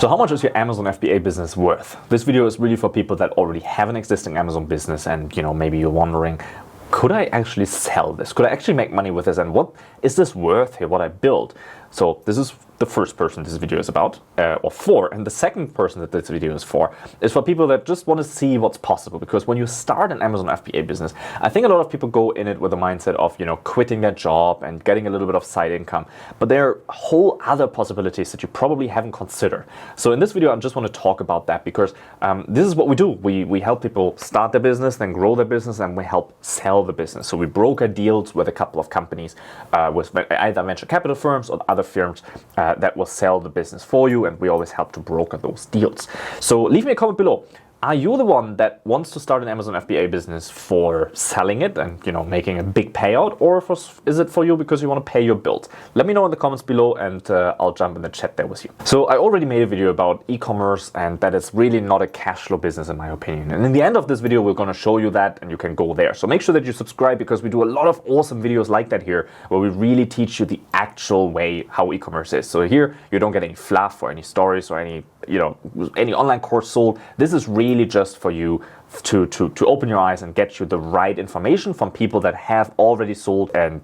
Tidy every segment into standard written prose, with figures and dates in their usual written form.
So how much is your Amazon FBA business worth? This video is really for people that already have an existing Amazon business and maybe you're wondering, could I actually sell this? Could I actually make money with this? And what is this worth here, what I built? So this is the first person this video is about, or for. And the second person that this video is for people that just want to see what's possible. Because when you start an Amazon FBA business, I think a lot of people go in it with the mindset of, quitting their job and getting a little bit of side income. But there are whole other possibilities that you probably haven't considered. So in this video, I just want to talk about that because this is what we do. We help people start their business, then grow their business, and we help sell the business. So we broker deals with a couple of companies, with either venture capital firms or other firms that will sell the business for you, and we always help to broker those deals. So leave me a comment below. Are you the one that wants to start an Amazon FBA business for selling it and making a big payout, or is it for you because you want to pay your bills? Let me know in the comments below, and I'll jump in the chat there with you. So I already made a video about e-commerce, and that it's really not a cash flow business in my opinion. And in the end of this video, we're going to show you that, and you can go there. So make sure that you subscribe because we do a lot of awesome videos like that here, where we really teach you the actual way how e-commerce is. So here you don't get any fluff or any stories or any online course sold. This is really just for you to open your eyes and get you the right information from people that have already sold and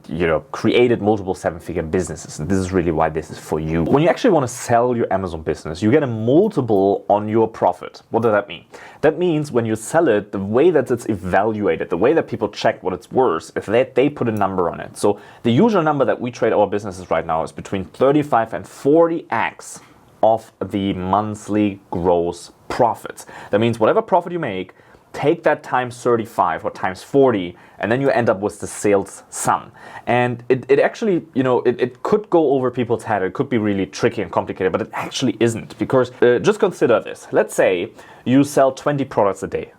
created multiple seven-figure businesses. And this is really why this is for you. When you actually want to sell your Amazon business, you get a multiple on your profit. What does that mean? That means when you sell it, the way that it's evaluated, the way that people check what it's worth, if they put a number on it. So the usual number that we trade our businesses right now is between 35 and 40x of the monthly gross profits. That means whatever profit you make, take that times 35 or times 40, and then you end up with the sales sum. And it actually, it could go over people's head. It could be really tricky and complicated, but it actually isn't. Because just consider this. Let's say you sell 20 products a day,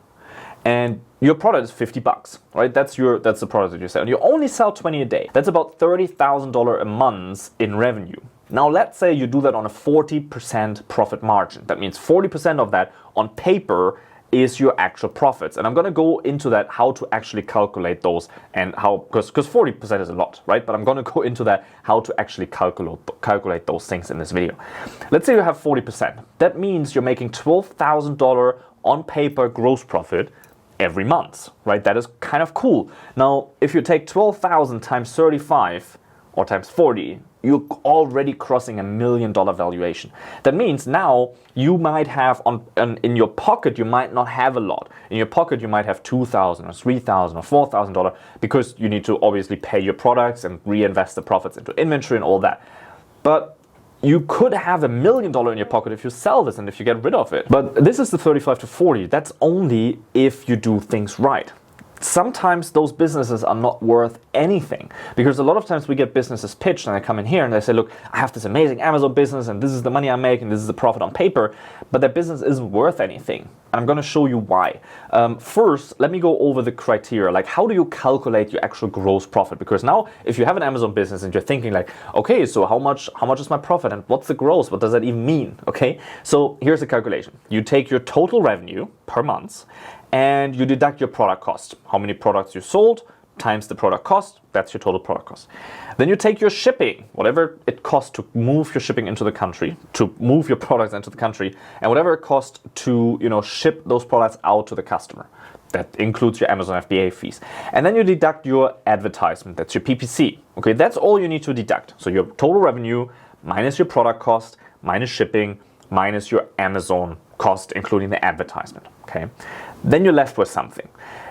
and your product is $50, right? That's the product that you sell. And you only sell 20 a day. That's about $30,000 a month in revenue. Now, let's say you do that on a 40% profit margin. That means 40% of that on paper is your actual profits. And I'm going to go into that, how to actually calculate those and how, because 40% is a lot, right? But I'm going to go into that, how to actually calculate those things in this video. Let's say you have 40%. That means you're making $12,000 on paper gross profit every month, right? That is kind of cool. Now, if you take 12,000 times 35 or times 40, you're already crossing $1 million valuation. That means now you might have in your pocket, you might not have a lot. In your pocket, you might have $2,000 or $3,000 or $4,000 because you need to obviously pay your products and reinvest the profits into inventory and all that. But you could have $1 million in your pocket if you sell this and if you get rid of it. But this is the 35 to 40. That's only if you do things right. Sometimes those businesses are not worth anything, because a lot of times we get businesses pitched and they come in here and they say, look, I have this amazing Amazon business and this is the money I make and this is the profit on paper, but their business isn't worth anything. And I'm going to show you why. First, let me go over the criteria. Like, how do you calculate your actual gross profit? Because now if you have an Amazon business and you're thinking like, okay, so how much is my profit and what's the gross? What does that even mean? Okay, so here's the calculation. You take your total revenue per month and you deduct your product cost. How many products you sold times the product cost, that's your total product cost. Then you take your shipping, whatever it costs to move your shipping into the country, to move your products into the country, and whatever it costs to ship those products out to the customer. That includes your Amazon FBA fees. And then you deduct your advertisement, that's your PPC. Okay, that's all you need to deduct. So your total revenue minus your product cost, minus shipping, minus your Amazon cost, including the advertisement. Okay, then you're left with something.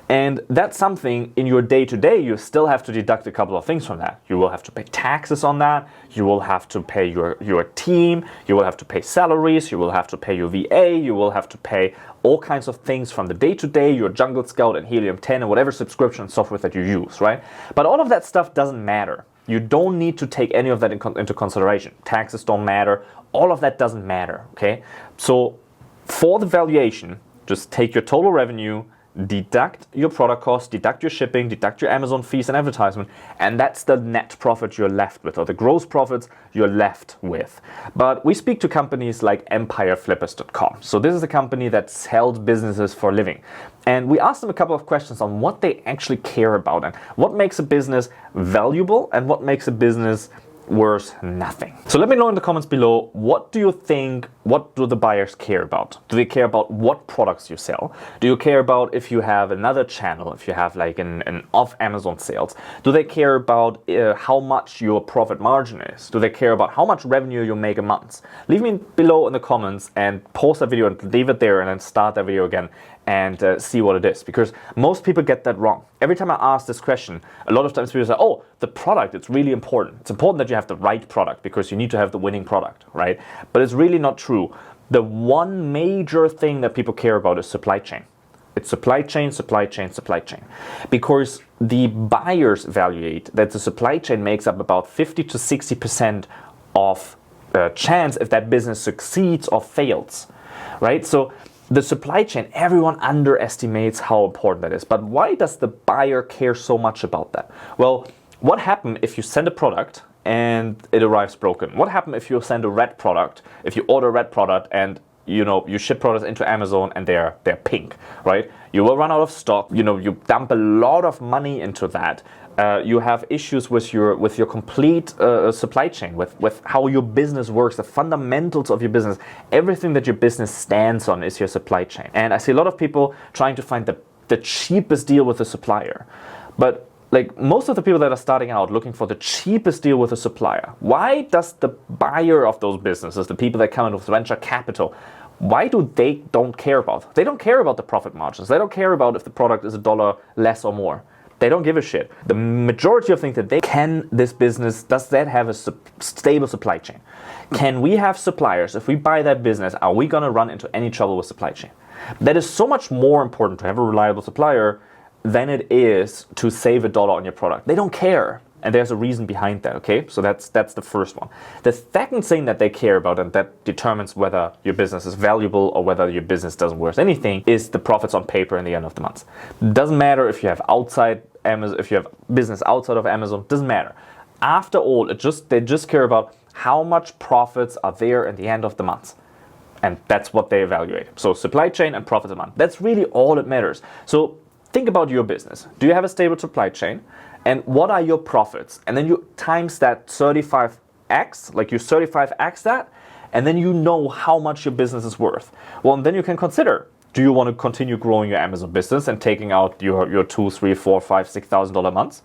And that something in your day-to-day, you still have to deduct a couple of things from that. You will have to pay taxes on that. You will have to pay your team. You will have to pay salaries. You will have to pay your VA. You will have to pay all kinds of things from the day-to-day, your Jungle Scout and Helium 10 and whatever subscription software that you use, right? But all of that stuff doesn't matter. You don't need to take any of that into consideration. Taxes don't matter. All of that doesn't matter, okay? So for the valuation, just take your total revenue, deduct your product cost, deduct your shipping, deduct your Amazon fees and advertisement, and that's the net profit you're left with, or the gross profits you're left with. But we speak to companies like empireflippers.com. So this is a company that sells businesses for a living. And we asked them a couple of questions on what they actually care about and what makes a business valuable and what makes a business worth nothing. So let me know in the comments below, what do you think what do the buyers care about? Do they care about what products you sell? Do you care about if you have another channel, if you have like an off Amazon sales? Do they care about how much your profit margin is? Do they care about how much revenue you make a month? Leave me below in the comments and pause that video and leave it there and then start that video again and see what it is, because most people get that wrong. Every time I ask this question, a lot of times people say, oh, the product, it's really important. It's important that you have the right product because you need to have the winning product, right? But it's really not true. The one major thing that people care about is supply chain. It's supply chain, supply chain, supply chain. Because the buyers evaluate that the supply chain makes up about 50 to 60% of chance if that business succeeds or fails, right? So the supply chain, everyone underestimates how important that is. But why does the buyer care so much about that? Well, what happens if you send a product and it arrives broken? What happens if you send a red product, if you order a red product and you ship products into Amazon and they're pink, right? You will run out of stock. You dump a lot of money into that. You have issues with your complete supply chain, with how your business works, the fundamentals of your business. Everything that your business stands on is your supply chain. And I see a lot of people trying to find the cheapest deal with a supplier. But like most of the people that are starting out looking for the cheapest deal with a supplier, why does the buyer of those businesses, the people that come in with venture capital, why do they don't care about? They don't care about the profit margins. They don't care about if the product is $1 less or more. They don't give a shit. The majority of things that this business, does that have a stable supply chain? Can we have suppliers? If we buy that business, are we going to run into any trouble with supply chain? That is so much more important to have a reliable supplier than it is to save $1 on your product. They don't care. And there's a reason behind that, okay? So that's the first one. The second thing that they care about, and that determines whether your business is valuable or whether your business doesn't worth anything, is the profits on paper in the end of the month. Doesn't matter if you have outside Amazon, if you have business outside of Amazon, doesn't matter. After all, they just care about how much profits are there in the end of the month. And that's what they evaluate. So supply chain and profits a month. That's really all that matters. So think about your business. Do you have a stable supply chain? And what are your profits? And then you times that 35x, like you 35x that, and then you know how much your business is worth. Well, and then you can consider, do you want to continue growing your Amazon business and taking out your $2,000, $3,000, $4,000, $5,000, $6,000 months?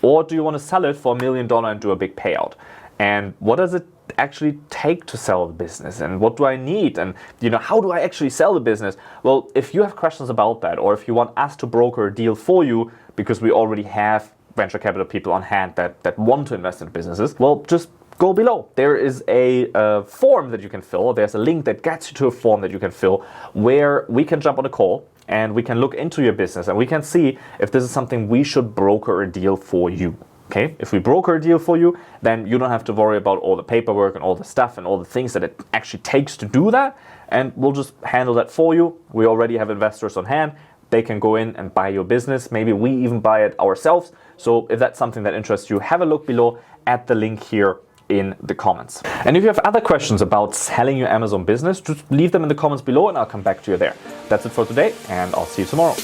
Or do you want to sell it for $1 million and do a big payout? And what does it actually take to sell the business? And what do I need? And how do I actually sell the business? Well, if you have questions about that, or if you want us to broker a deal for you because we already have venture capital people on hand that want to invest in businesses, well, just go below. There is a form that you can fill. There's a link that gets you to a form that you can fill where we can jump on a call and we can look into your business and we can see if this is something we should broker a deal for you. Okay? If we broker a deal for you, then you don't have to worry about all the paperwork and all the stuff and all the things that it actually takes to do that. And we'll just handle that for you. We already have investors on hand. They can go in and buy your business. Maybe we even buy it ourselves. So if that's something that interests you, have a look below at the link here in the comments. And if you have other questions about selling your Amazon business, just leave them in the comments below and I'll come back to you there. That's it for today and I'll see you tomorrow.